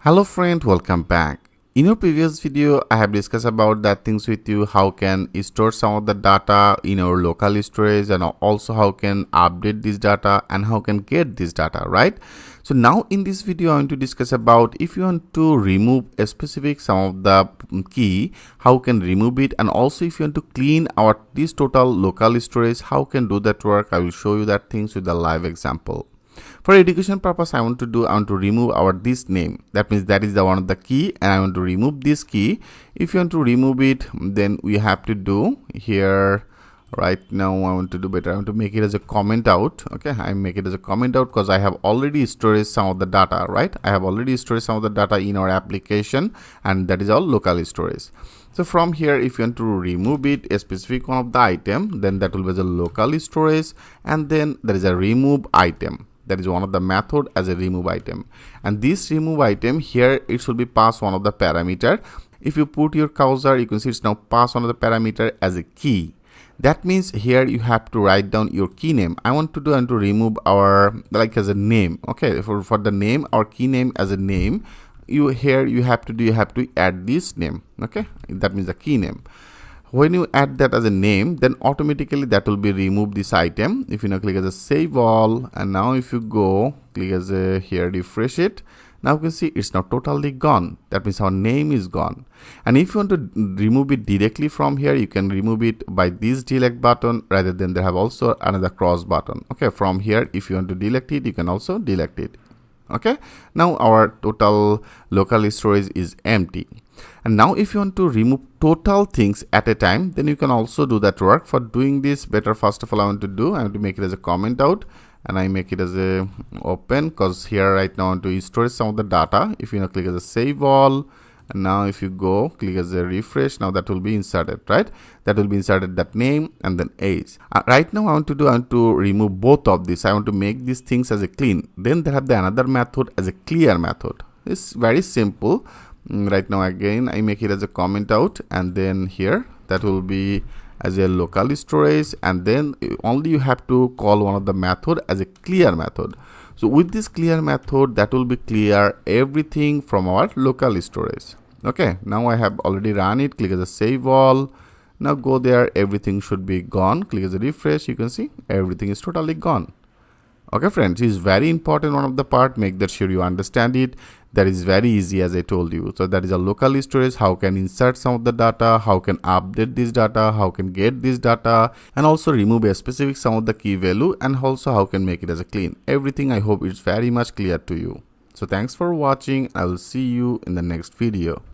Hello friend, welcome back. In your previous video, I have discussed about that things with you, how can store some of the data in our local storage, and also how can update this data and how can get this data, right? So now in this video, I want to discuss about if you want to remove a specific some of the key, how can remove it, and also if you want to clean our this total local storage, how can do that work. I will show you that things with a live example. For education purpose, I want to remove our this name. That means that is the one of the key, and I want to remove this key. If you want to remove it, then we have to do here. Right now, I want to do better. I want to make it as a comment out. Okay, I make it as a comment out because I have already stored some of the data. Right, I have already stored some of the data in our application, and that is all local storage. So from here, if you want to remove it, a specific one of the item, then that will be the local storage, and then there is a remove item. That is one of the method as a remove item, and this remove item here, it should be pass one of the parameter. If you put your cursor, you can see it's now pass one of the parameter as a key. That means here you have to write down your key name. I want to do and to remove our like as a name. Okay, for the name, our key name as a name, you have to add this name. Okay, that means the key name. When you add that as a name, then automatically that will be remove this item. If you now click as a save all, and now if you go click as a here refresh it, now you can see it's now totally gone. That means our name is gone. And if you want to remove it directly from here, you can remove it by this delete button, rather than they have also another cross button. Okay, from here if you want to delete it, you can also delete it. Okay, now our total local storage is empty. And now if you want to remove total things at a time, then you can also do that work. For doing this better, first of all, I want to make it as a comment out, and I make it as a open, because here right now I want to store some of the data. If you now click as a save all, and now if you go click as a refresh, now that will be inserted, right? That will be inserted, that name and then age. Right now I want to remove both of this. I want to make these things as a clean. Then they have the another method as a clear method. It's very simple. Right now again I make it as a comment out, and then here that will be as a local storage, and then only you have to call one of the method as a clear method. So with this clear method, that will be clear everything from our local storage. Okay, now I have already run it. Click as a save all. Now go there, everything should be gone. Click as a refresh, you can see everything is totally gone. Okay friends, this is very important one of the part. Make that sure you understand it. That is very easy, as I told you. So that is a local storage, how can insert some of the data, how can update this data, how can get this data, and also remove a specific some of the key value, and also how can make it as a clean. Everything I hope is very much clear to you. So thanks for watching. I will see you in the next video.